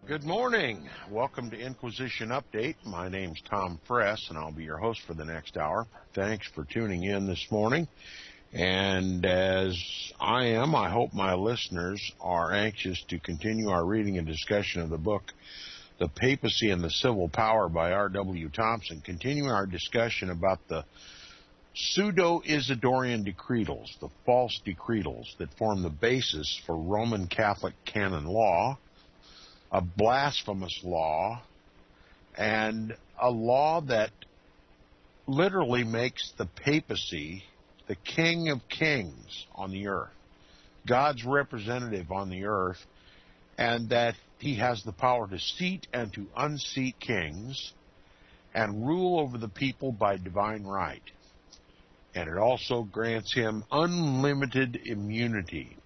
Good morning. Welcome to Inquisition Update. My name's Tom Fress, and I'll be your host for the next hour. Thanks for tuning in this morning. And as I am, I hope my listeners are anxious to continue our reading and discussion of the book, The Papacy and the Civil Power by R.W. Thompson, continuing our discussion about the pseudo-Isidorian decretals, the false decretals that form the basis for Roman Catholic canon law, a blasphemous law, and a law that literally makes the papacy the king of kings on the earth, God's representative on the earth, and that he has the power to seat and to unseat kings and rule over the people by divine right. And it also grants him unlimited immunity,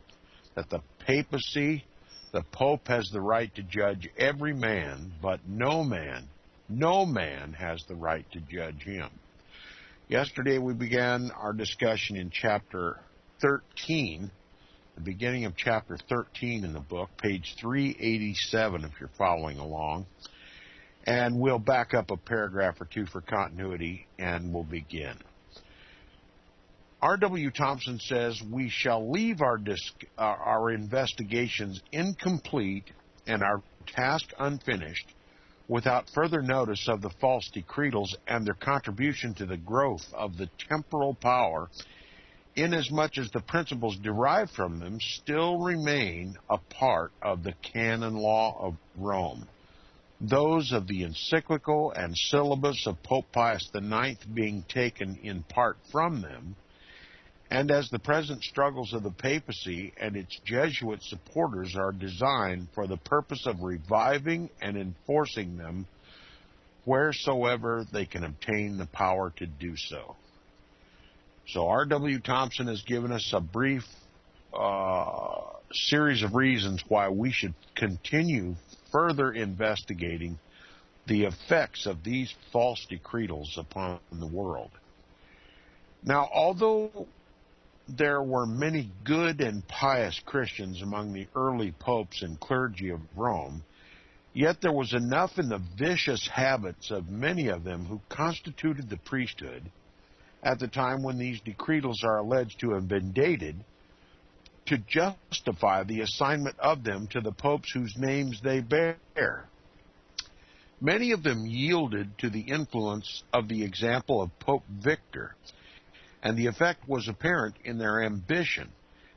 that the papacy, the Pope, has the right to judge every man, but no man has the right to judge him. Yesterday we began our discussion in chapter 13, the beginning of chapter 13 in the book, page 387 if you're following along. And we'll back up a paragraph or two for continuity, and we'll begin. R.W. Thompson says, "We shall leave our investigations incomplete and our task unfinished without further notice of the false decretals and their contribution to the growth of the temporal power, inasmuch as the principles derived from them still remain a part of the canon law of Rome, those of the encyclical and syllabus of Pope Pius IX being taken in part from them, and as the present struggles of the papacy and its Jesuit supporters are designed for the purpose of reviving and enforcing them wheresoever they can obtain the power to do so." So R.W. Thompson has given us a brief series of reasons why we should continue further investigating the effects of these false decretals upon the world. Now, although there were many good and pious Christians among the early popes and clergy of Rome, yet there was enough in the vicious habits of many of them who constituted the priesthood at the time when these decretals are alleged to have been dated to justify the assignment of them to the popes whose names they bear. Many of them yielded to the influence of the example of Pope Victor, and the effect was apparent in their ambition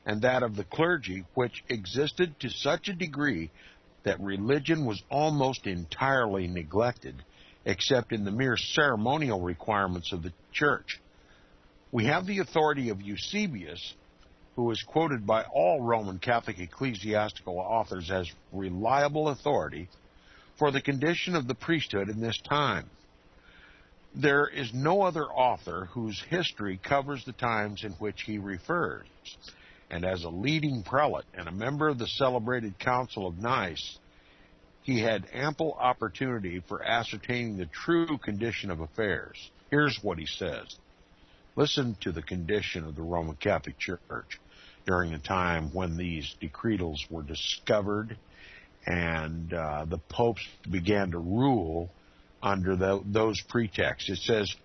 and that of the clergy, which existed to such a degree that religion was almost entirely neglected, except in the mere ceremonial requirements of the church. We have the authority of Eusebius, who is quoted by all Roman Catholic ecclesiastical authors as reliable authority for the condition of the priesthood in this time. There is no other author whose history covers the times in which he refers, and as a leading prelate and a member of the celebrated Council of Nice, he had ample opportunity for ascertaining the true condition of affairs. Here's what he says. Listen to the condition of the Roman Catholic Church during the time when these decretals were discovered and the popes began to rule under those pretexts. It says,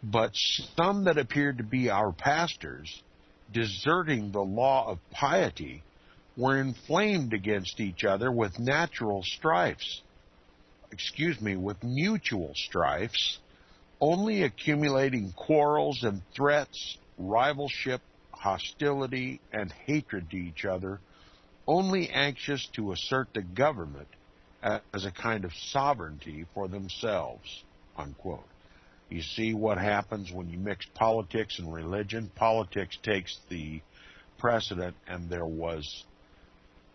"But some that appeared to be our pastors, deserting the law of piety, were inflamed against each other with mutual strifes, only accumulating quarrels and threats, rivalship, hostility, and hatred to each other, only anxious to assert the government as a kind of sovereignty for themselves," unquote. You see what happens when you mix politics and religion? Politics takes the precedent, and there was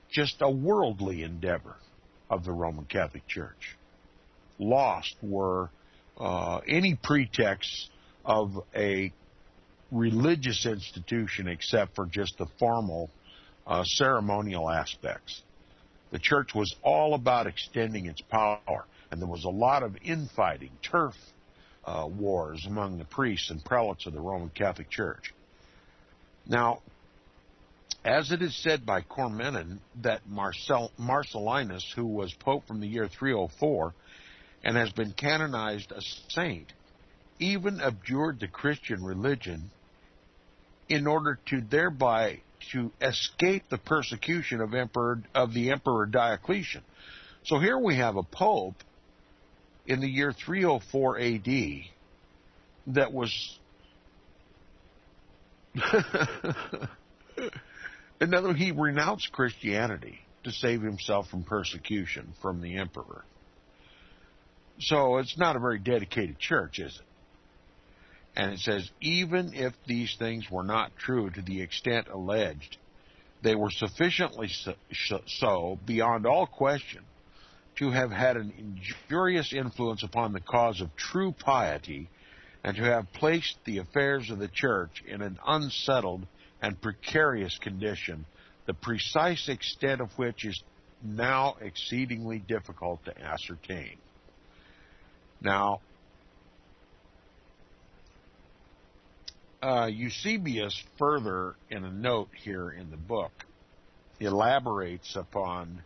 just a worldly endeavor of the Roman Catholic Church. Lost were any pretext of a religious institution except for just the formal ceremonial aspects. The church was all about extending its power, and there was a lot of infighting, turf wars among the priests and prelates of the Roman Catholic Church. Now, As it is said by Cormenin that Marcellinus, who was pope from the year 304 and has been canonized a saint, even abjured the Christian religion in order to thereby to escape the persecution of the Emperor Diocletian. So here we have a pope in the year 304 AD that was in other words, he renounced Christianity to save himself from persecution from the emperor. So it's not a very dedicated church, is it? And it says, even if these things were not true to the extent alleged, they were sufficiently so beyond all question to have had an injurious influence upon the cause of true piety and to have placed the affairs of the church in an unsettled and precarious condition, the precise extent of which is now exceedingly difficult to ascertain. Now, Eusebius further, in a note here in the book, elaborates upon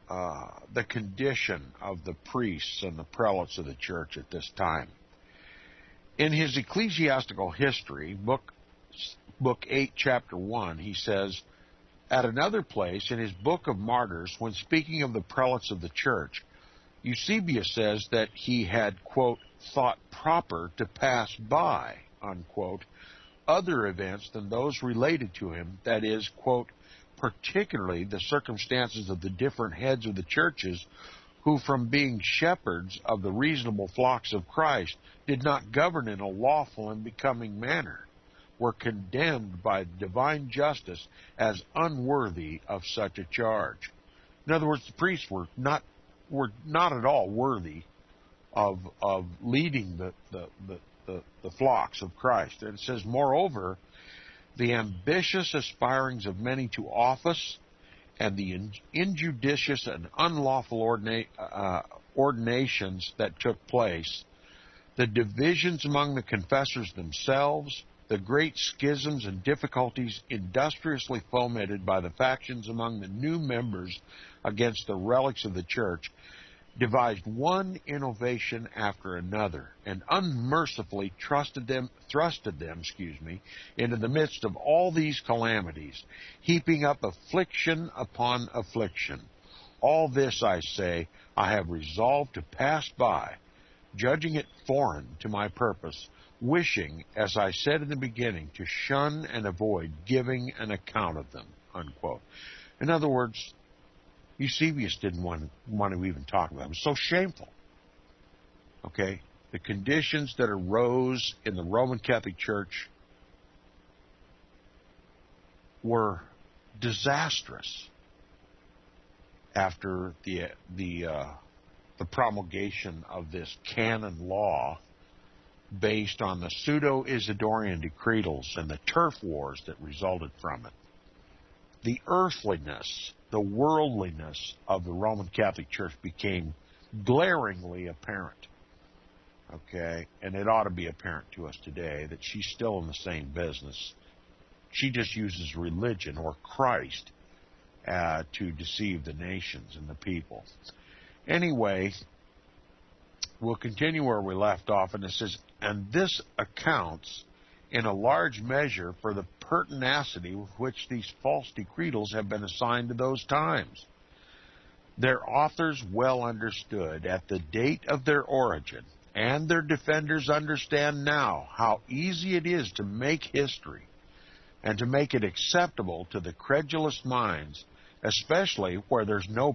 the condition of the priests and the prelates of the church at this time. In his Ecclesiastical History, Book 8, Chapter 1, he says, at another place, in his Book of Martyrs, when speaking of the prelates of the church, Eusebius says that he had, quote, thought proper to pass by, unquote, other events than those related to him, that is, quote, particularly the circumstances of the different heads of the churches who from being shepherds of the reasonable flocks of Christ did not govern in a lawful and becoming manner, were condemned by divine justice as unworthy of such a charge. In other words, the priests were not at all worthy of leading the flocks of Christ. And it says, moreover, the ambitious aspirings of many to office and the injudicious and unlawful ordinations that took place, the divisions among the confessors themselves, the great schisms and difficulties industriously fomented by the factions among the new members against the relics of the church, devised one innovation after another, and unmercifully thrusted them into the midst of all these calamities, heaping up affliction upon affliction. All this, I say, I have resolved to pass by, judging it foreign to my purpose, wishing, as I said in the beginning, to shun and avoid giving an account of them, unquote. In other words, Eusebius didn't want to even talk about it. It was so shameful. Okay? The conditions that arose in the Roman Catholic Church were disastrous after the promulgation of this canon law based on the pseudo-Isidorian decretals and the turf wars that resulted from it. The earthliness, the worldliness of the Roman Catholic Church became glaringly apparent. Okay? And it ought to be apparent to us today that she's still in the same business. She just uses religion or Christ to deceive the nations and the people. Anyway, we'll continue where we left off, and it says, and this accounts in a large measure for the pertinacity with which these false decretals have been assigned to those times. Their authors well understood at the date of their origin, and their defenders understand now how easy it is to make history and to make it acceptable to the credulous minds, especially where there's no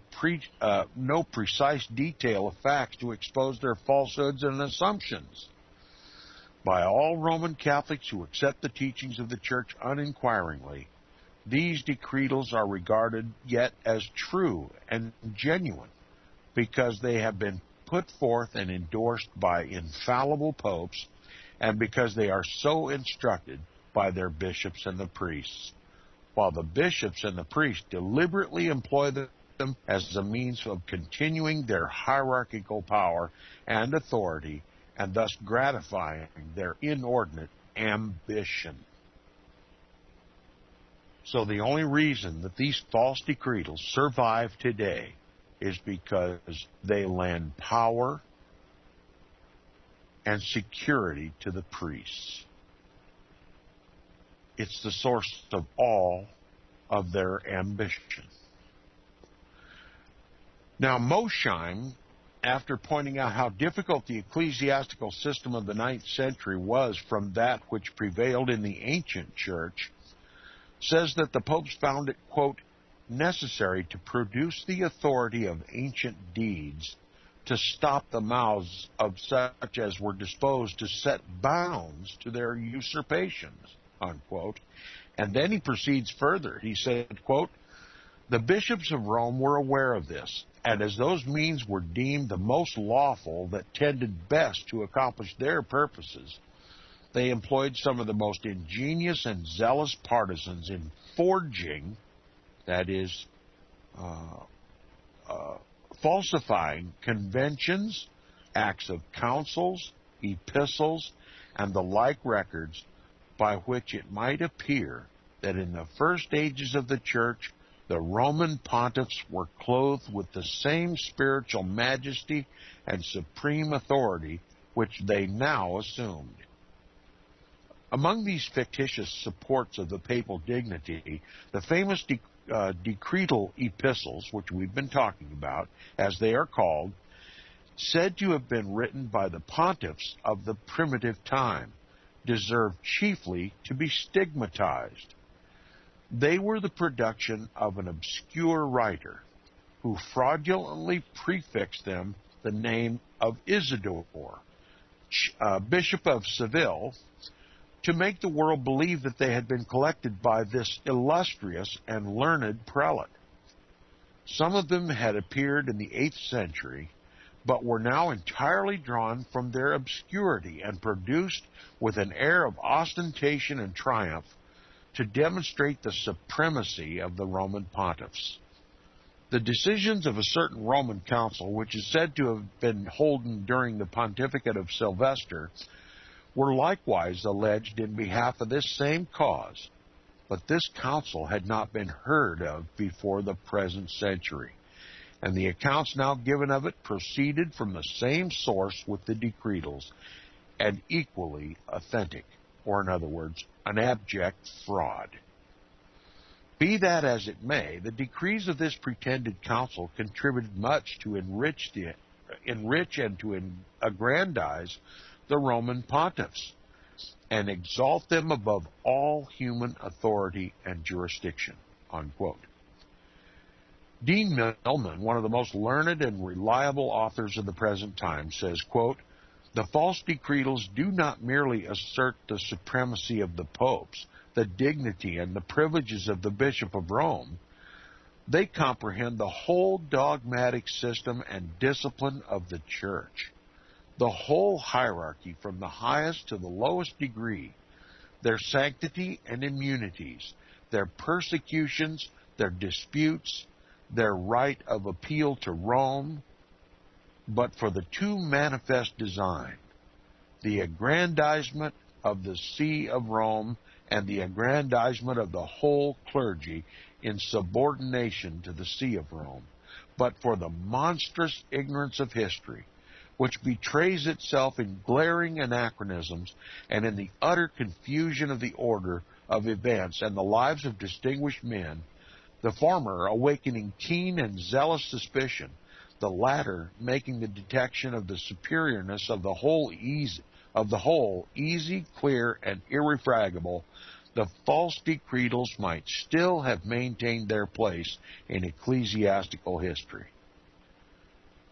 precise detail of facts to expose their falsehoods and assumptions. By all Roman Catholics who accept the teachings of the Church uninquiringly, these decretals are regarded yet as true and genuine, because they have been put forth and endorsed by infallible popes, and because they are so instructed by their bishops and the priests, while the bishops and the priests deliberately employ them as a means of continuing their hierarchical power and authority, and thus gratifying their inordinate ambition. So the only reason that these false decretals survive today is because they lend power and security to the priests. It's the source of all of their ambition. Now, Mosheim, after pointing out how difficult the ecclesiastical system of the 9th century was from that which prevailed in the ancient church, says that the popes found it, quote, necessary to produce the authority of ancient deeds to stop the mouths of such as were disposed to set bounds to their usurpations, unquote. And then he proceeds further. He said, quote, the bishops of Rome were aware of this, and as those means were deemed the most lawful that tended best to accomplish their purposes, they employed some of the most ingenious and zealous partisans in forging, that is, falsifying conventions, acts of councils, epistles, and the like records, by which it might appear that in the first ages of the church the Roman pontiffs were clothed with the same spiritual majesty and supreme authority which they now assumed. Among these fictitious supports of the papal dignity, the famous decretal epistles, which we've been talking about, as they are called, said to have been written by the pontiffs of the primitive time, deserve chiefly to be stigmatized. They were the production of an obscure writer who fraudulently prefixed them the name of Isidore, Bishop of Seville, to make the world believe that they had been collected by this illustrious and learned prelate. Some of them had appeared in the 8th century, but were now entirely drawn from their obscurity and produced with an air of ostentation and triumph to demonstrate the supremacy of the Roman pontiffs. The decisions of a certain Roman council, which is said to have been holden during the pontificate of Sylvester, were likewise alleged in behalf of this same cause, but this council had not been heard of before the present century, and the accounts now given of it proceeded from the same source with the decretals, and equally authentic, or in other words, an abject fraud. Be that as it may, the decrees of this pretended council contributed much to enrich and to aggrandize the Roman pontiffs, and exalt them above all human authority and jurisdiction, unquote. Dean Millman, one of the most learned and reliable authors of the present time, says, quote, the false decretals do not merely assert the supremacy of the popes, the dignity and the privileges of the Bishop of Rome. They comprehend the whole dogmatic system and discipline of the Church, the whole hierarchy from the highest to the lowest degree, their sanctity and immunities, their persecutions, their disputes, their right of appeal to Rome, but for the two manifest design, the aggrandizement of the See of Rome and the aggrandizement of the whole clergy in subordination to the See of Rome, but for the monstrous ignorance of history, which betrays itself in glaring anachronisms and in the utter confusion of the order of events and the lives of distinguished men, the former awakening keen and zealous suspicion, the latter making the detection of the superiorness of the whole easy, clear, and irrefragable. The false decretals might still have maintained their place in ecclesiastical history.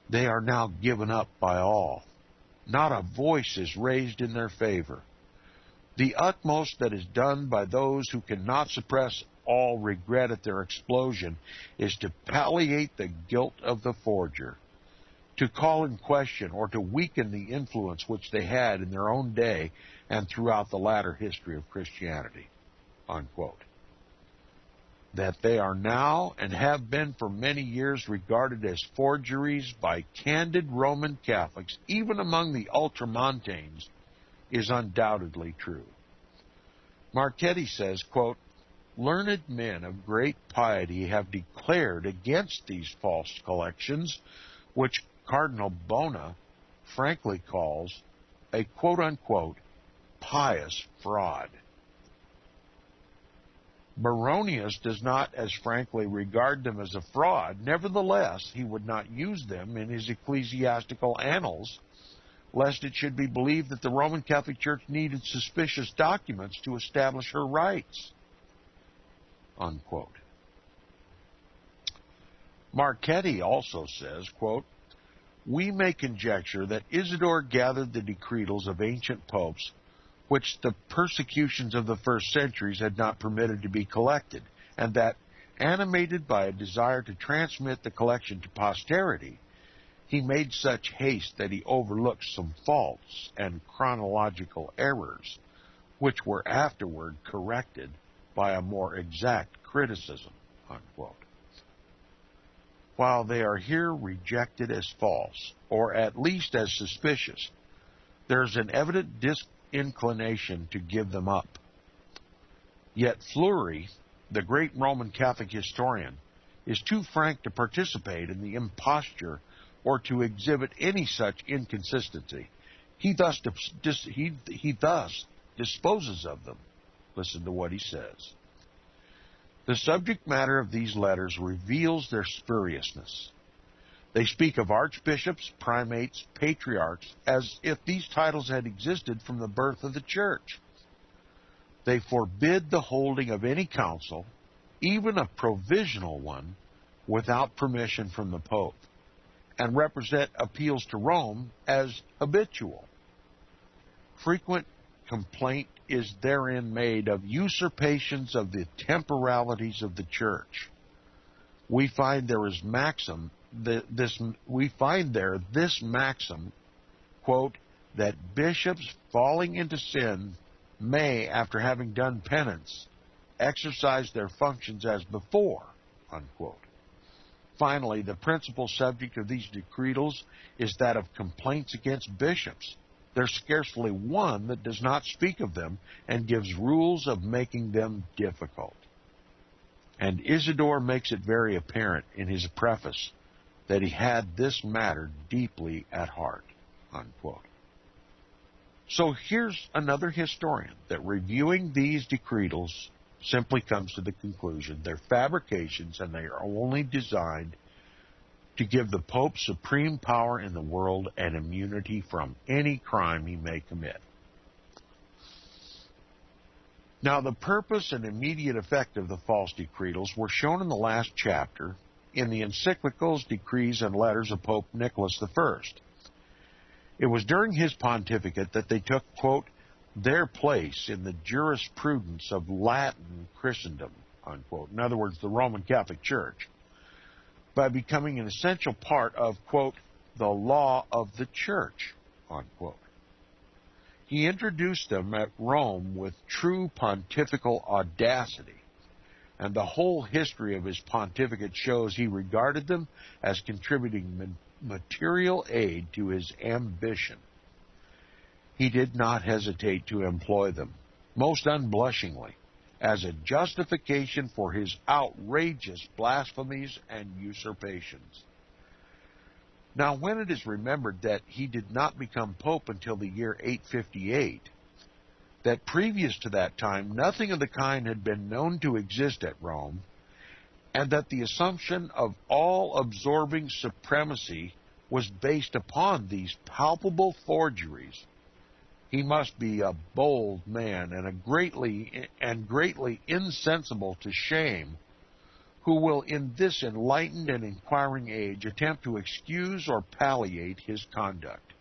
They are now given up by all. Not a voice is raised in their favor. The utmost that is done by those who cannot suppress all regret at their explosion is to palliate the guilt of the forger, to call in question or to weaken the influence which they had in their own day and throughout the latter history of Christianity, unquote. That they are now and have been for many years regarded as forgeries by candid Roman Catholics, even among the ultramontanes, is undoubtedly true. Marchetti says, quote, learned men of great piety have declared against these false collections, which Cardinal Bona frankly calls a quote-unquote pious fraud. Baronius does not as frankly regard them as a fraud. Nevertheless, he would not use them in his ecclesiastical annals, lest it should be believed that the Roman Catholic Church needed suspicious documents to establish her rights. Unquote. Marchetti also says, quote, we may conjecture that Isidore gathered the decretals of ancient popes, which the persecutions of the first centuries had not permitted to be collected, and that, animated by a desire to transmit the collection to posterity, he made such haste that he overlooked some faults and chronological errors, which were afterward corrected by a more exact criticism, unquote. While they are here rejected as false, or at least as suspicious, there is an evident disinclination to give them up. Yet Fleury, the great Roman Catholic historian, is too frank to participate in the imposture or to exhibit any such inconsistency. He thus disposes of them. Listen to what he says. The subject matter of these letters reveals their spuriousness. They speak of archbishops, primates, patriarchs, as if these titles had existed from the birth of the Church. They forbid the holding of any council, even a provisional one, without permission from the Pope, and represent appeals to Rome as habitual. Frequent complaint is therein made of usurpations of the temporalities of the Church. We find there this maxim, quote, that bishops falling into sin may, after having done penance, exercise their functions as before, unquote. Finally, the principal subject of these decretals is that of complaints against bishops. There's scarcely one that does not speak of them and gives rules of making them difficult. And Isidore makes it very apparent in his preface that he had this matter deeply at heart, unquote. So here's another historian that reviewing these decretals simply comes to the conclusion they're fabrications and they are only designed to give the Pope supreme power in the world and immunity from any crime he may commit. Now, the purpose and immediate effect of the false decretals were shown in the last chapter in the encyclicals, decrees, and letters of Pope Nicholas I. It was during his pontificate that they took, quote, their place in the jurisprudence of Latin Christendom, unquote. In other words, the Roman Catholic Church, by becoming an essential part of, quote, the law of the Church, unquote. He introduced them at Rome with true pontifical audacity, and the whole history of his pontificate shows he regarded them as contributing material aid to his ambition. He did not hesitate to employ them, most unblushingly, as a justification for his outrageous blasphemies and usurpations. Now, when it is remembered that he did not become pope until the year 858, that previous to that time nothing of the kind had been known to exist at Rome, and that the assumption of all-absorbing supremacy was based upon these palpable forgeries, he must be a bold man and greatly insensible to shame, who will in this enlightened and inquiring age attempt to excuse or palliate his conduct.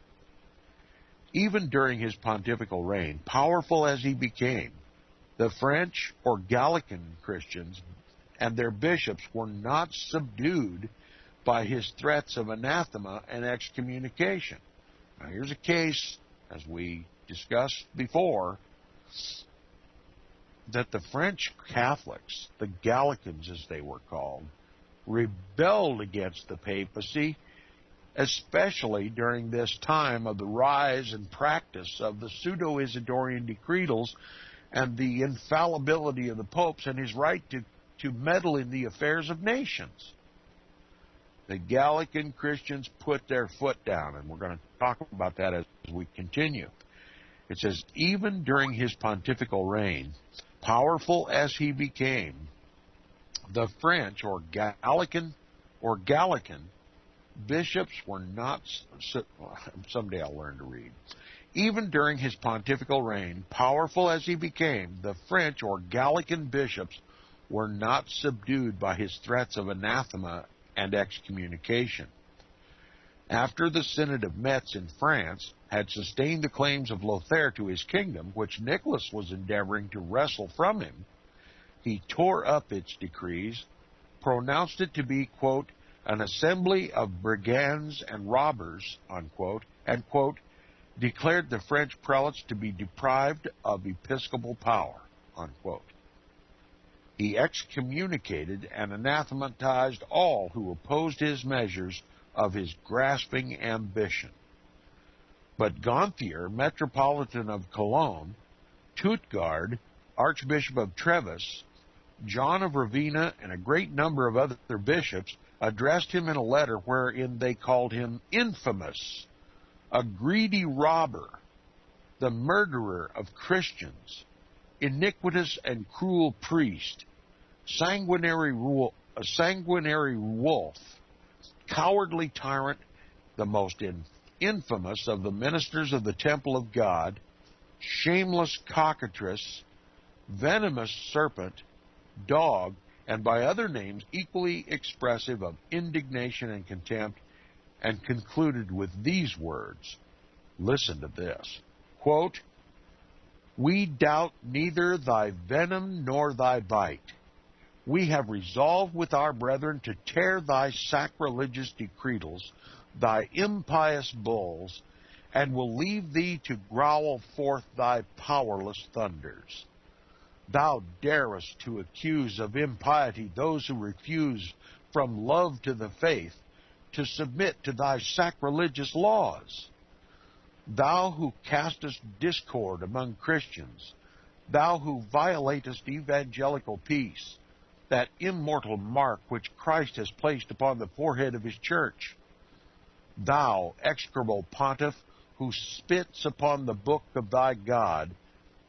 Even during his pontifical reign, powerful as he became, the French or Gallican Christians and their bishops were not subdued by his threats of anathema and excommunication. Now, here's a case, as we discussed before, that the French Catholics, the Gallicans as they were called, rebelled against the papacy, especially during this time of the rise and practice of the pseudo-Isidorian decretals and the infallibility of the popes and his right to meddle in the affairs of nations. The Gallican Christians put their foot down, and we're going to talk about that as we continue. It says, even during his pontifical reign, powerful as he became, the French or Gallican bishops were not, someday I'll learn to read. Even during his pontifical reign, powerful as he became, the French or Gallican bishops were not subdued by his threats of anathema and excommunication. After the Synod of Metz in France had sustained the claims of Lothair to his kingdom, which Nicholas was endeavoring to wrestle from him, he tore up its decrees, pronounced it to be, quote, an assembly of brigands and robbers, unquote, and, quote, declared the French prelates to be deprived of episcopal power, unquote. He excommunicated and anathematized all who opposed his measures of his grasping ambition. But Gonthier, Metropolitan of Cologne, Tutgard, Archbishop of Treves, John of Ravenna, and a great number of other bishops addressed him in a letter wherein they called him infamous, a greedy robber, the murderer of Christians, iniquitous and cruel priest, sanguinary wolf, cowardly tyrant, the most infamous of the ministers of the temple of God, shameless cockatrice, venomous serpent, dog, and by other names equally expressive of indignation and contempt, and concluded with these words. Listen to this. Quote, we doubt neither thy venom nor thy bite. We have resolved with our brethren to tear thy sacrilegious decretals, thy impious bulls, and will leave thee to growl forth thy powerless thunders. Thou darest to accuse of impiety those who refuse from love to the faith to submit to thy sacrilegious laws. Thou who castest discord among Christians, thou who violatest evangelical peace, that immortal mark which Christ has placed upon the forehead of his church. Thou, execrable pontiff, who spits upon the book of thy God,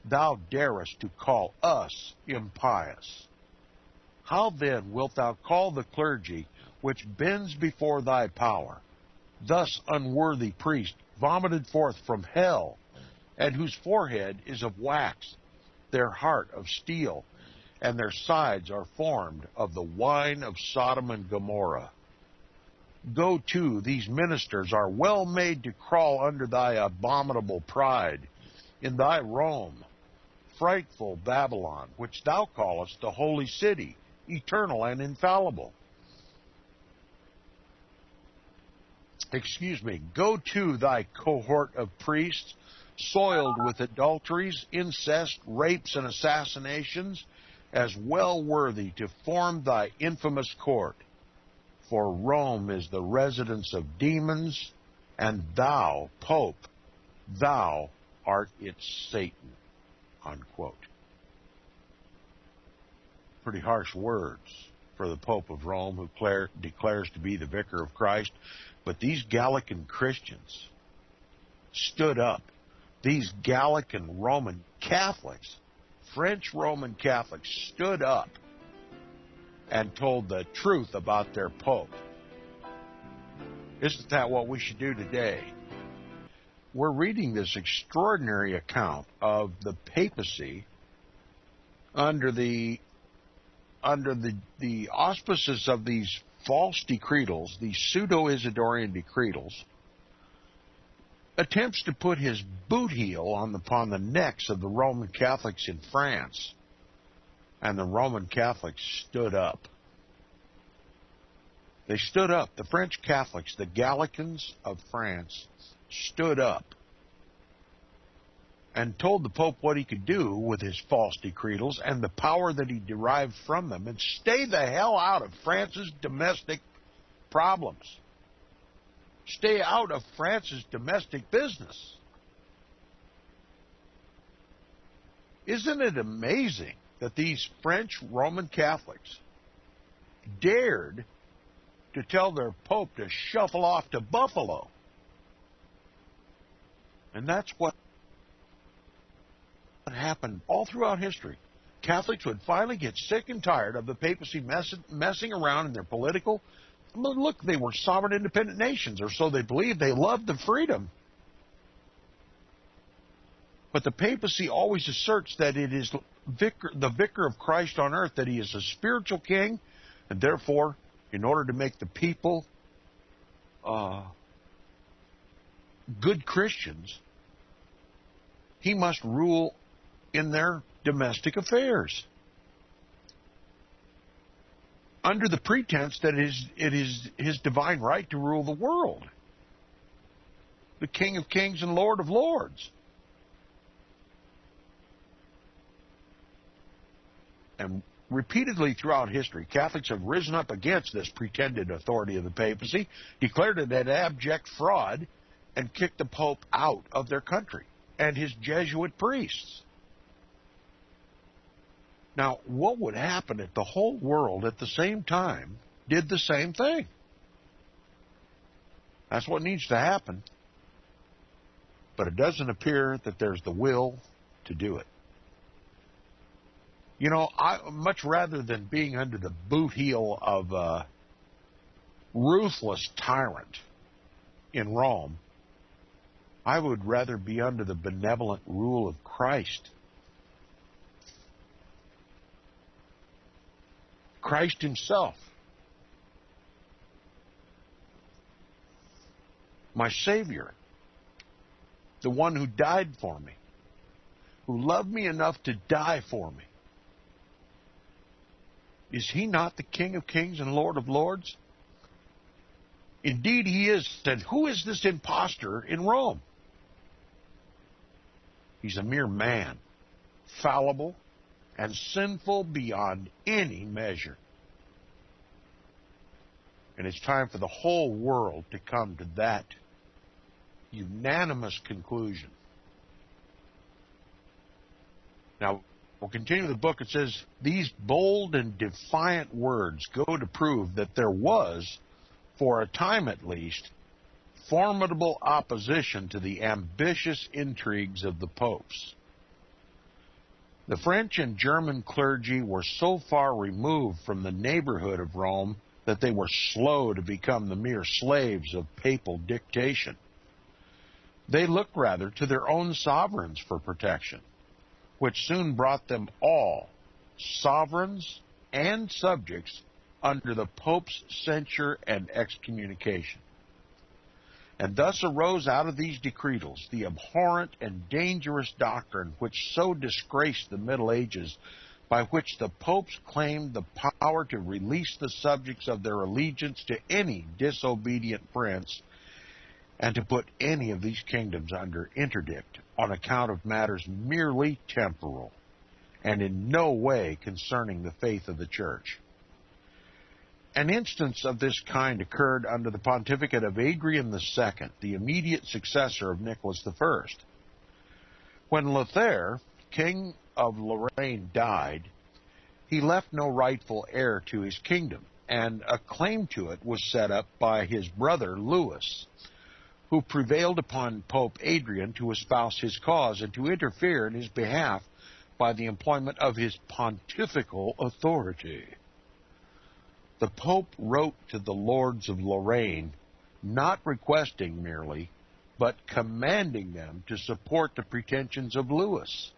thou darest to call us impious. How then wilt thou call the clergy which bends before thy power, thus unworthy priest, vomited forth from hell, and whose forehead is of wax, their heart of steel, and their sides are formed of the wine of Sodom and Gomorrah? Go to, these ministers are well made to crawl under thy abominable pride in thy Rome, frightful Babylon, which thou callest the holy city, eternal and infallible. Go to thy cohort of priests, soiled with adulteries, incest, rapes, and assassinations, as well worthy to form thy infamous court. For Rome is the residence of demons, and thou, Pope, thou art its Satan. Unquote. Pretty harsh words for the Pope of Rome, who declares to be the vicar of Christ. But these Gallican Christians stood up. These Gallican Roman Catholics, French Roman Catholics, stood up and told the truth about their Pope. Isn't that what we should do today? We're reading this extraordinary account of the papacy under the auspices of these false decretals, these pseudo-Isidorian decretals, attempts to put his boot heel upon the necks of the Roman Catholics in France. And the Roman Catholics stood up. They stood up. The French Catholics, the Gallicans of France, stood up and told the Pope what he could do with his false decretals and the power that he derived from them, and stay the hell out of France's domestic problems. Stay out of France's domestic business. Isn't it amazing that these French Roman Catholics dared to tell their Pope to shuffle off to Buffalo? And that's what happened all throughout history. Catholics would finally get sick and tired of the papacy messing around in their political. Look, they were sovereign independent nations, or so they believed. They loved the freedom. But the papacy always asserts that it is the vicar of Christ on earth, that he is a spiritual king, and therefore, in order to make the people good Christians, he must rule in their domestic affairs, under the pretense that it is his divine right to rule the world. The King of Kings and Lord of Lords. And repeatedly throughout history, Catholics have risen up against this pretended authority of the papacy, declared it an abject fraud, and kicked the Pope out of their country and his Jesuit priests. Now, what would happen if the whole world at the same time did the same thing? That's what needs to happen. But it doesn't appear that there's the will to do it. You know, much rather than being under the boot heel of a ruthless tyrant in Rome, I would rather be under the benevolent rule of Christ. Christ himself, my Savior, the one who died for me, who loved me enough to die for me. Is he not the King of Kings and Lord of Lords? Indeed he is. And who is this impostor in Rome? He's a mere man, fallible, and sinful beyond any measure. And it's time for the whole world to come to that unanimous conclusion. Now, we'll continue the book. It says, these bold and defiant words go to prove that there was, for a time at least, formidable opposition to the ambitious intrigues of the popes. The French and German clergy were so far removed from the neighborhood of Rome that they were slow to become the mere slaves of papal dictation. They looked rather to their own sovereigns for protection, which soon brought them all, sovereigns and subjects, under the Pope's censure and excommunication. And thus arose out of these decretals the abhorrent and dangerous doctrine which so disgraced the Middle Ages, by which the popes claimed the power to release the subjects of their allegiance to any disobedient prince, and to put any of these kingdoms under interdict on account of matters merely temporal, and in no way concerning the faith of the Church. An instance of this kind occurred under the pontificate of Adrian II, the immediate successor of Nicholas I. When Lothair, king of Lorraine, died, he left no rightful heir to his kingdom, and a claim to it was set up by his brother Louis, who prevailed upon Pope Adrian to espouse his cause and to interfere in his behalf by the employment of his pontifical authority. The Pope wrote to the lords of Lorraine, not requesting merely, but commanding them to support the pretensions of Louis.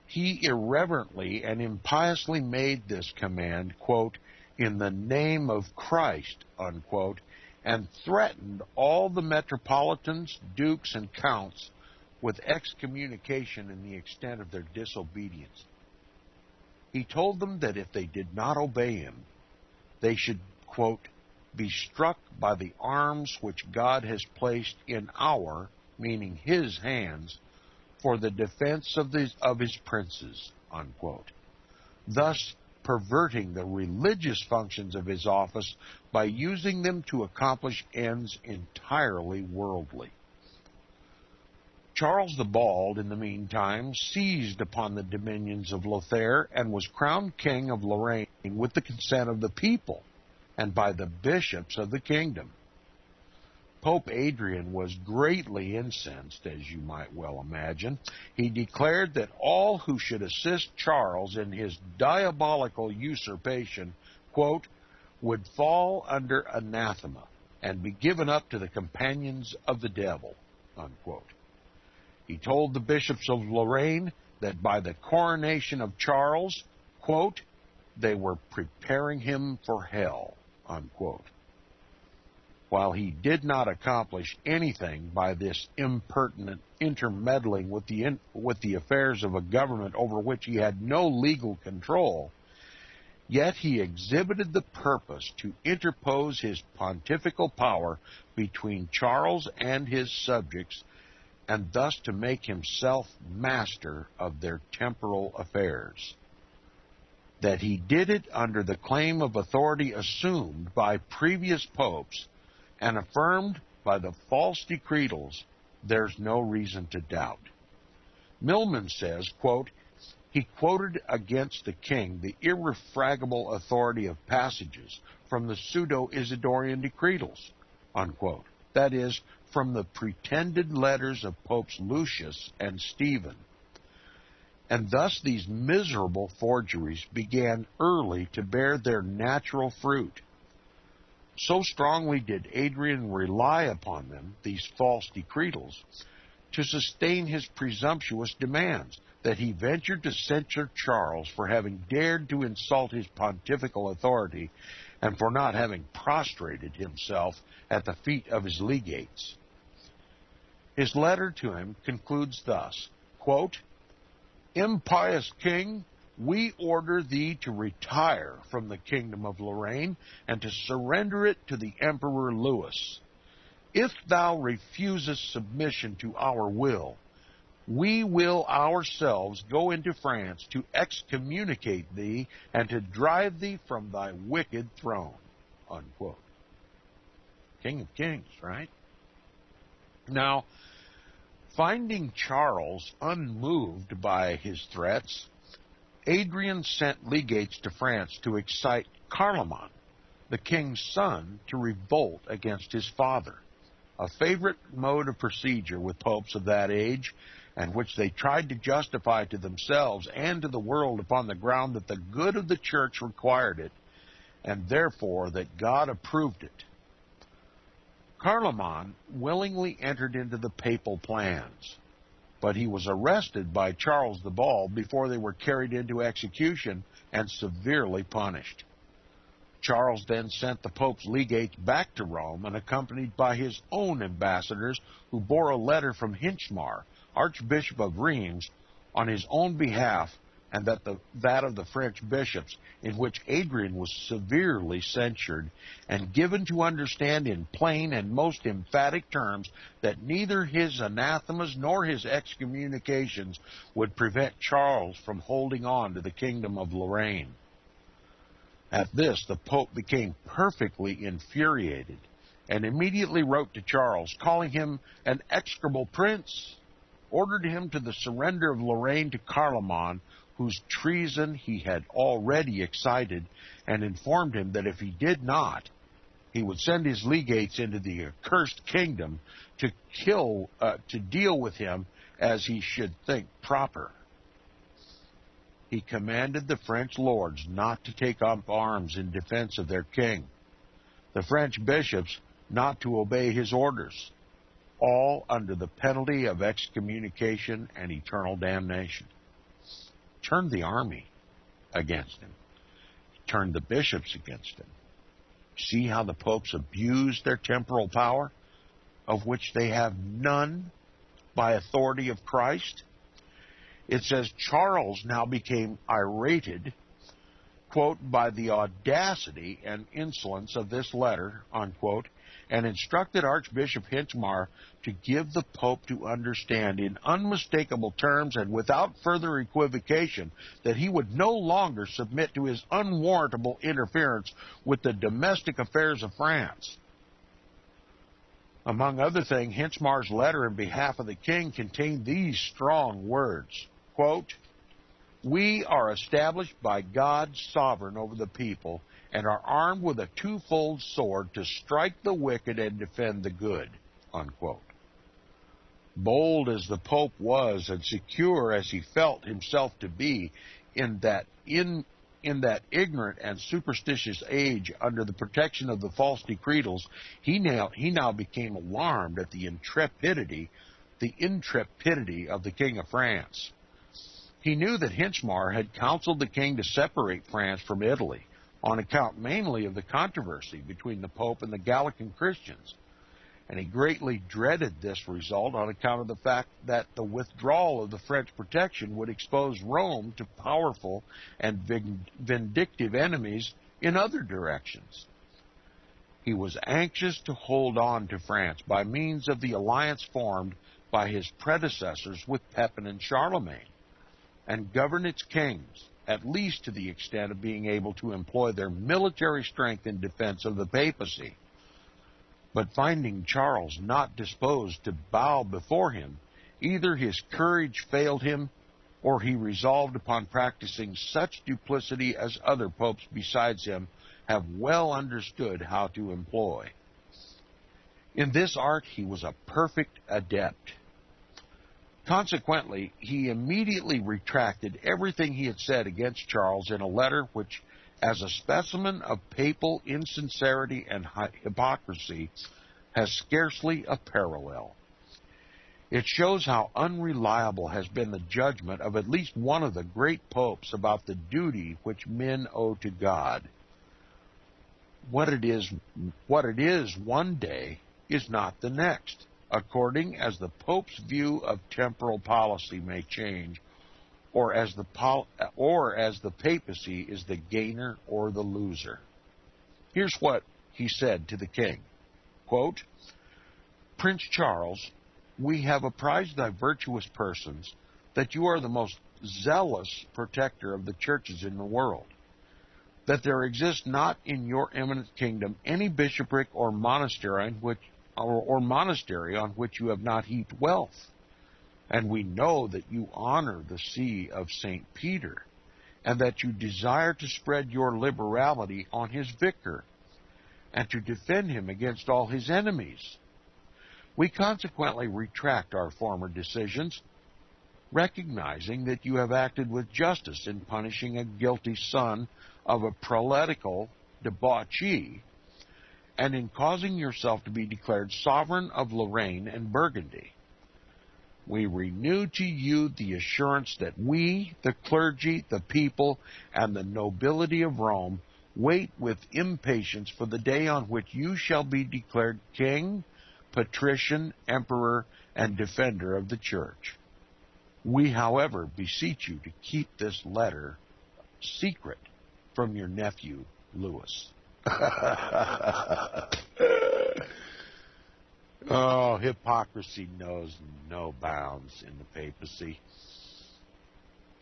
He irreverently and impiously made this command, quote, in the name of Christ, unquote, and threatened all the metropolitans, dukes, and counts with excommunication in the extent of their disobedience. He told them that if they did not obey him, they should, quote, be struck by the arms which God has placed in our, meaning his, hands for the defense of his princes, unquote, thus perverting the religious functions of his office by using them to accomplish ends entirely worldly. Charles the Bald, in the meantime, seized upon the dominions of Lothair and was crowned king of Lorraine with the consent of the people and by the bishops of the kingdom. Pope Adrian was greatly incensed, as you might well imagine. He declared that all who should assist Charles in his diabolical usurpation, quote, would fall under anathema and be given up to the companions of the devil, unquote. He told the bishops of Lorraine that by the coronation of Charles, quote, they were preparing him for hell, unquote. While he did not accomplish anything by this impertinent intermeddling with the affairs of a government over which he had no legal control, yet he exhibited the purpose to interpose his pontifical power between Charles and his subjects, and thus to make himself master of their temporal affairs. That he did it under the claim of authority assumed by previous popes and affirmed by the false decretals, there's no reason to doubt. Milman says, quote, he quoted against the king the irrefragable authority of passages from the pseudo-Isidorian decretals, unquote. That is, from the pretended letters of Popes Lucius and Stephen. And thus these miserable forgeries began early to bear their natural fruit. So strongly did Adrian rely upon them, these false decretals, to sustain his presumptuous demands, that he ventured to censure Charles for having dared to insult his pontifical authority and for not having prostrated himself at the feet of his legates. His letter to him concludes thus, quote, impious king, we order thee to retire from the kingdom of Lorraine and to surrender it to the Emperor Louis. If thou refusest submission to our will, we will ourselves go into France to excommunicate thee and to drive thee from thy wicked throne, unquote. King of Kings, right? Now, finding Charles unmoved by his threats, Adrian sent legates to France to excite Carloman, the king's son, to revolt against his father, a favorite mode of procedure with popes of that age, and which they tried to justify to themselves and to the world upon the ground that the good of the church required it, and therefore that God approved it. Carloman willingly entered into the papal plans, but he was arrested by Charles the Bald before they were carried into execution and severely punished. Charles then sent the Pope's legates back to Rome and accompanied by his own ambassadors who bore a letter from Hinchmar, Archbishop of Reims, on his own behalf and that of the French bishops, in which Adrian was severely censured and given to understand in plain and most emphatic terms that neither his anathemas nor his excommunications would prevent Charles from holding on to the kingdom of Lorraine. At this, the Pope became perfectly infuriated and immediately wrote to Charles, calling him an execrable prince, ordered him to the surrender of Lorraine to Carloman, whose treason he had already excited, and informed him that if he did not, he would send his legates into the accursed kingdom to deal with him as he should think proper. He commanded the French lords not to take up arms in defense of their king, the French bishops not to obey his orders, all under the penalty of excommunication and eternal damnation. Turned the army against him. Turned the bishops against him. See how the popes abused their temporal power, of which they have none by authority of Christ? It says Charles now became irated, quote, by the audacity and insolence of this letter, unquote, and instructed Archbishop Hinchmar to give the Pope to understand in unmistakable terms and without further equivocation that he would no longer submit to his unwarrantable interference with the domestic affairs of France. Among other things, Hinchmar's letter in behalf of the king contained these strong words, quote, "We are established by God sovereign over the people and are armed with a twofold sword to strike the wicked and defend the good," unquote. Bold as the Pope was and secure as he felt himself to be in that ignorant and superstitious age under the protection of the false decretals, he now became alarmed at the intrepidity of the King of France. He knew that Hinchmar had counseled the king to separate France from Italy, on account mainly of the controversy between the Pope and the Gallican Christians, and he greatly dreaded this result on account of the fact that the withdrawal of the French protection would expose Rome to powerful and vindictive enemies in other directions. He was anxious to hold on to France by means of the alliance formed by his predecessors with Pepin and Charlemagne, and govern its kings, at least to the extent of being able to employ their military strength in defense of the papacy. But finding Charles not disposed to bow before him, either his courage failed him, or he resolved upon practicing such duplicity as other popes besides him have well understood how to employ. In this art he was a perfect adept. Consequently, he immediately retracted everything he had said against Charles in a letter which, as a specimen of papal insincerity and hypocrisy, has scarcely a parallel. It shows how unreliable has been the judgment of at least one of the great popes about the duty which men owe to God. What it is one day is not the next, according as the Pope's view of temporal policy may change, or as the papacy is the gainer or the loser. Here's what he said to the king, quote, "Prince Charles, we have apprised thy virtuous persons that you are the most zealous protector of the churches in the world, that there exists not in your eminent kingdom any bishopric or monastery on which you have not heaped wealth. And we know that you honor the see of St. Peter, and that you desire to spread your liberality on his vicar, and to defend him against all his enemies. We consequently retract our former decisions, recognizing that you have acted with justice in punishing a guilty son of a prelatical debauchee, and in causing yourself to be declared sovereign of Lorraine and Burgundy. We renew to you the assurance that we, the clergy, the people, and the nobility of Rome, wait with impatience for the day on which you shall be declared king, patrician, emperor, and defender of the church. We, however, beseech you to keep this letter secret from your nephew, Louis." Oh, hypocrisy knows no bounds in the papacy.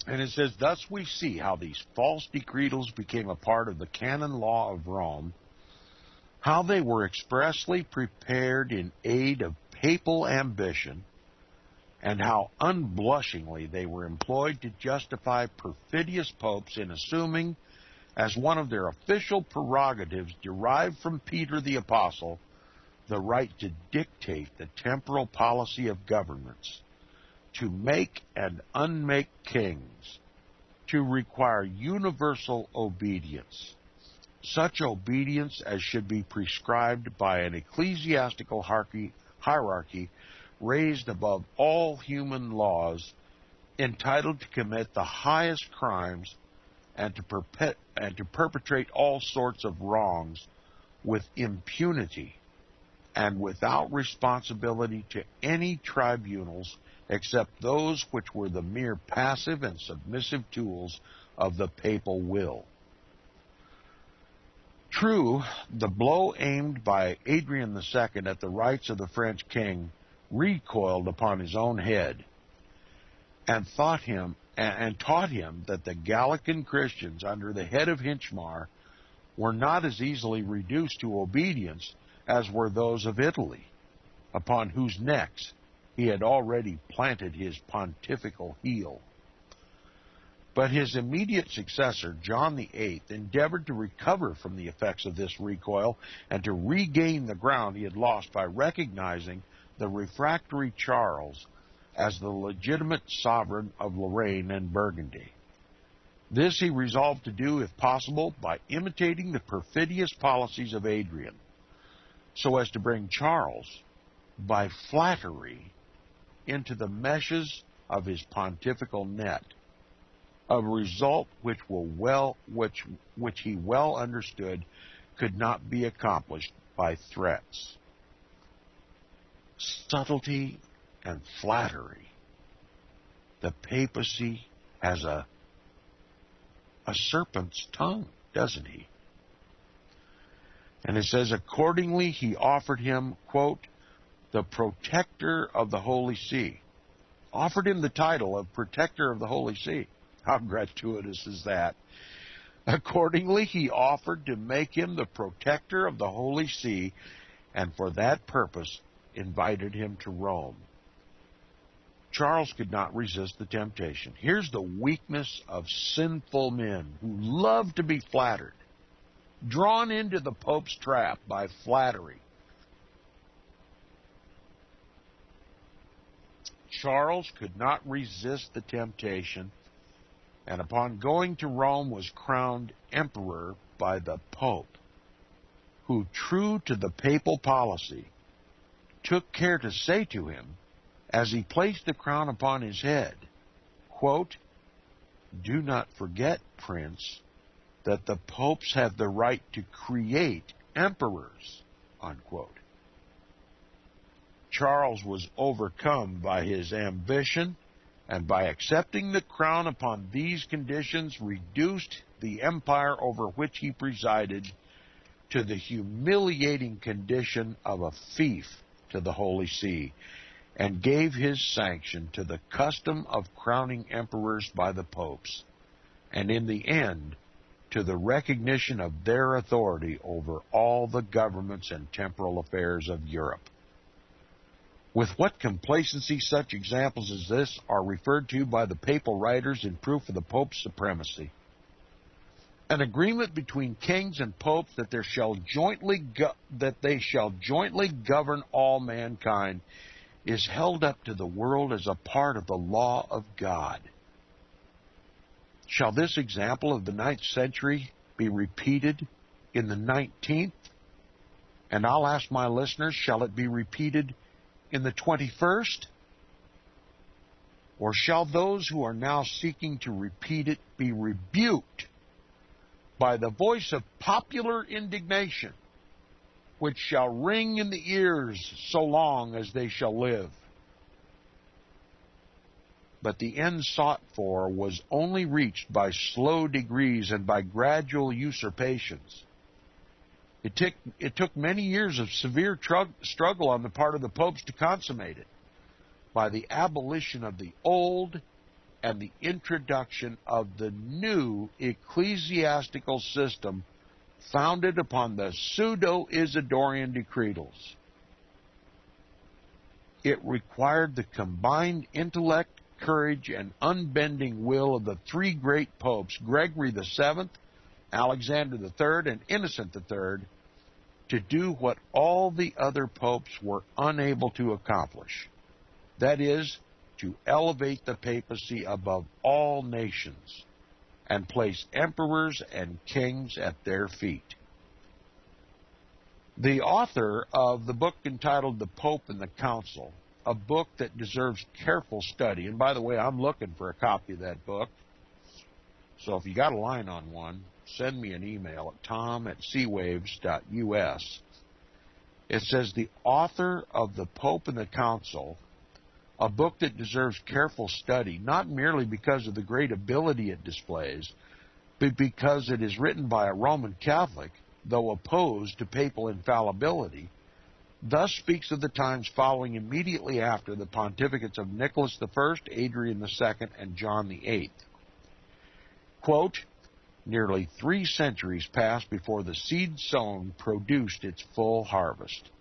And it says, "Thus we see how these false decretals became a part of the canon law of Rome, how they were expressly prepared in aid of papal ambition, and how unblushingly they were employed to justify perfidious popes in assuming, as one of their official prerogatives derived from Peter the Apostle, the right to dictate the temporal policy of governments, to make and unmake kings, to require universal obedience, such obedience as should be prescribed by an ecclesiastical hierarchy raised above all human laws, entitled to commit the highest crimes and to perpetrate all sorts of wrongs with impunity and without responsibility to any tribunals except those which were the mere passive and submissive tools of the papal will." True, the blow aimed by Adrian II at the rights of the French king recoiled upon his own head, and taught him that the Gallican Christians under the head of Hinchmar were not as easily reduced to obedience as were those of Italy. upon whose necks he had already planted his pontifical heel. But his immediate successor, John VIII, endeavored to recover from the effects of this recoil and to regain the ground he had lost by recognizing the refractory Charles as the legitimate sovereign of Lorraine and Burgundy. This he resolved to do, if possible, by imitating the perfidious policies of Adrian, so as to bring Charles, by flattery, into the meshes of his pontifical net, a result which he well understood could not be accomplished by threats. Subtlety and flattery. The papacy has a serpent's tongue, doesn't he? And it says, accordingly, he offered him, quote, the protector of the Holy See. Offered him the title of protector of the Holy See. How gratuitous is that? Accordingly, he offered to make him the protector of the Holy See, and for that purpose invited him to Rome. Charles could not resist the temptation. Here's the weakness of sinful men who love to be flattered, drawn into the Pope's trap by flattery. Charles could not resist the temptation, and upon going to Rome was crowned emperor by the Pope, who, true to the papal policy, took care to say to him, as he placed the crown upon his head, quote, do not forget, Prince, that the popes have the right to create emperors, unquote. Charles was overcome by his ambition, and by accepting the crown upon these conditions, reduced the empire over which he presided to the humiliating condition of a fief to the Holy See, and gave his sanction to the custom of crowning emperors by the popes, and in the end, to the recognition of their authority over all the governments and temporal affairs of Europe. With what complacency such examples as this are referred to by the papal writers in proof of the Pope's supremacy. An agreement between kings and popes that they shall jointly govern all mankind is held up to the world as a part of the law of God. Shall this example of the 9th century be repeated in the 19th? And I'll ask my listeners, shall it be repeated in the 21st? Or shall those who are now seeking to repeat it be rebuked by the voice of popular indignation, which shall ring in the ears so long as they shall live? But the end sought for was only reached by slow degrees and by gradual usurpations. It took many years of severe struggle on the part of the popes to consummate it, by the abolition of the old and the introduction of the new ecclesiastical system founded upon the pseudo-Isidorian decretals. It required the combined intellect, courage, and unbending will of the three great popes, Gregory VII, Alexander III, and Innocent III, to do what all the other popes were unable to accomplish. That is, to elevate the papacy above all nations and place emperors and kings at their feet. The author of the book entitled The Pope and the Council, a book that deserves careful study, and by the way, I'm looking for a copy of that book, so if you got a line on one, send me an email at tom@seawaves.us. It says, the author of The Pope and the Council, a book that deserves careful study, not merely because of the great ability it displays, but because it is written by a Roman Catholic, though opposed to papal infallibility, thus speaks of the times following immediately after the pontificates of Nicholas I, Adrian II, and John VIII. Quote, nearly 3 centuries passed before the seed sown produced its full harvest.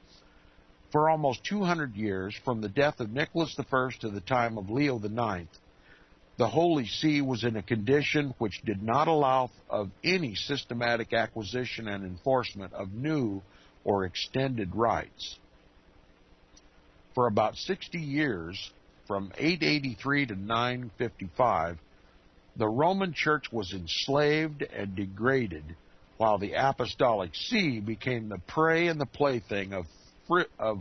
For almost 200 years, from the death of Nicholas I to the time of Leo IX, the Holy See was in a condition which did not allow of any systematic acquisition and enforcement of new or extended rights. For about 60 years, from 883 to 955, the Roman Church was enslaved and degraded, while the Apostolic See became the prey and the plaything of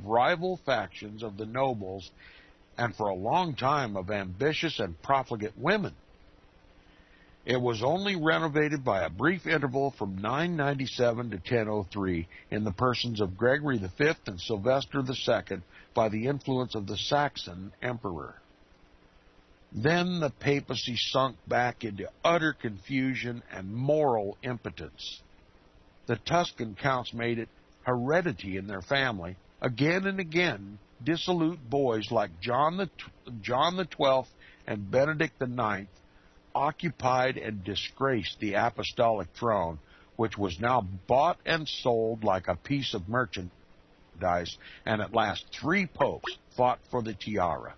rival factions of the nobles, and for a long time of ambitious and profligate women. It was only renovated by a brief interval from 997 to 1003 in the persons of Gregory V and Sylvester II by the influence of the Saxon emperor. Then the papacy sunk back into utter confusion and moral impotence. The Tuscan counts made it heredity in their family. Again and again, dissolute boys like John the XII and Benedict IX occupied and disgraced the apostolic throne, which was now bought and sold like a piece of merchandise, and at last 3 popes fought for the tiara,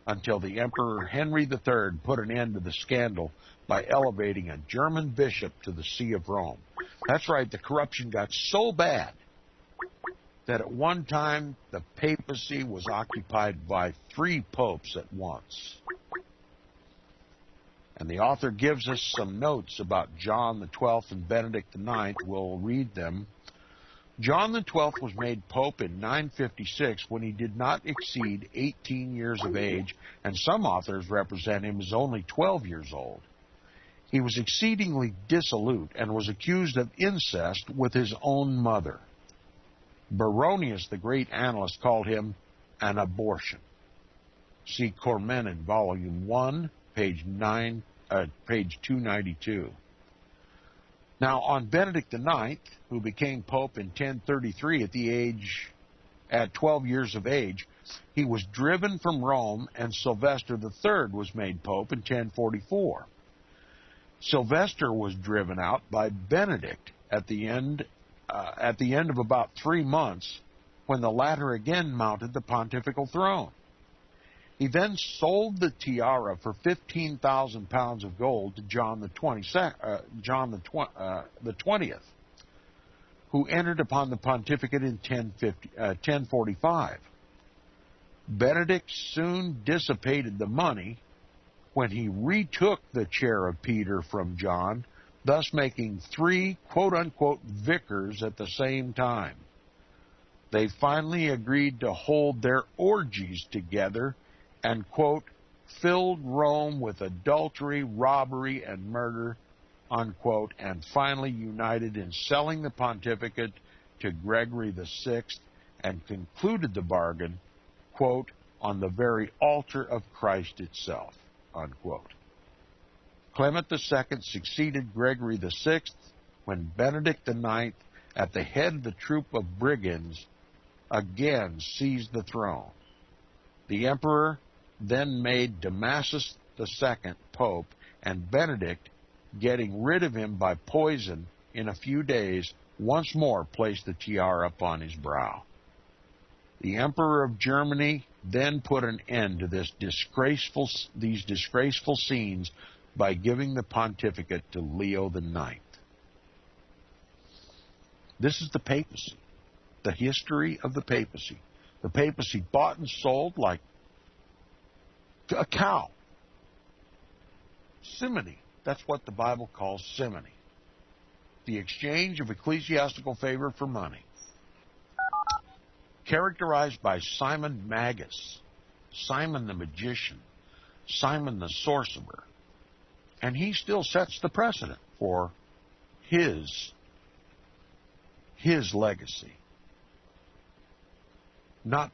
until the Emperor Henry III put an end to the scandal by elevating a German bishop to the See of Rome. That's right, the corruption got so bad that at one time the papacy was occupied by 3 popes at once. And the author gives us some notes about John the XII and Benedict IX. We'll read them. John the XII was made pope in 956 when he did not exceed 18 years of age, and some authors represent him as only 12 years old. He was exceedingly dissolute and was accused of incest with his own mother. Baronius, the great annalist, called him an abortion. See Cormenin, Volume 1, page 292. Now, on Benedict IX, who became pope in 1033 at 12 years of age, he was driven from Rome, and Sylvester III was made pope in 1044. Sylvester was driven out by Benedict at the end of about 3 months, when the latter again mounted the pontifical throne. He then sold the tiara for 15,000 pounds of gold to John the 20th, who entered upon the pontificate in 1045. Benedict soon dissipated the money when he retook the chair of Peter from John, thus making 3 quote-unquote vicars at the same time. They finally agreed to hold their orgies together and, quote, filled Rome with adultery, robbery, and murder, unquote, and finally united in selling the pontificate to Gregory VI and concluded the bargain, quote, on the very altar of Christ itself, unquote. Clement II succeeded Gregory VI when Benedict IX, at the head of the troop of brigands, again seized the throne. The emperor then made Damasus II pope, and Benedict, getting rid of him by poison in a few days, once more placed the tiara upon his brow. The Emperor of Germany then put an end to these disgraceful scenes by giving the pontificate to Leo IX. This is the papacy, the history of the papacy. The papacy bought and sold like a cow. Simony, that's what the Bible calls simony. The exchange of ecclesiastical favor for money. Characterized by Simon Magus, Simon the magician, Simon the sorcerer. And he still sets the precedent for his legacy. Not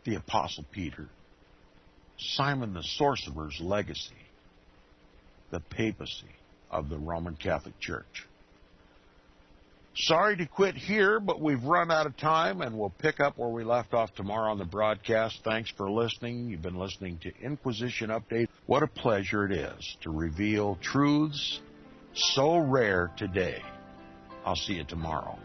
the Apostle Peter. Simon the sorcerer's legacy. The papacy of the Roman Catholic Church. Sorry to quit here, but we've run out of time, and we'll pick up where we left off tomorrow on the broadcast. Thanks for listening. You've been listening to Inquisition Update. What a pleasure it is to reveal truths so rare today. I'll see you tomorrow.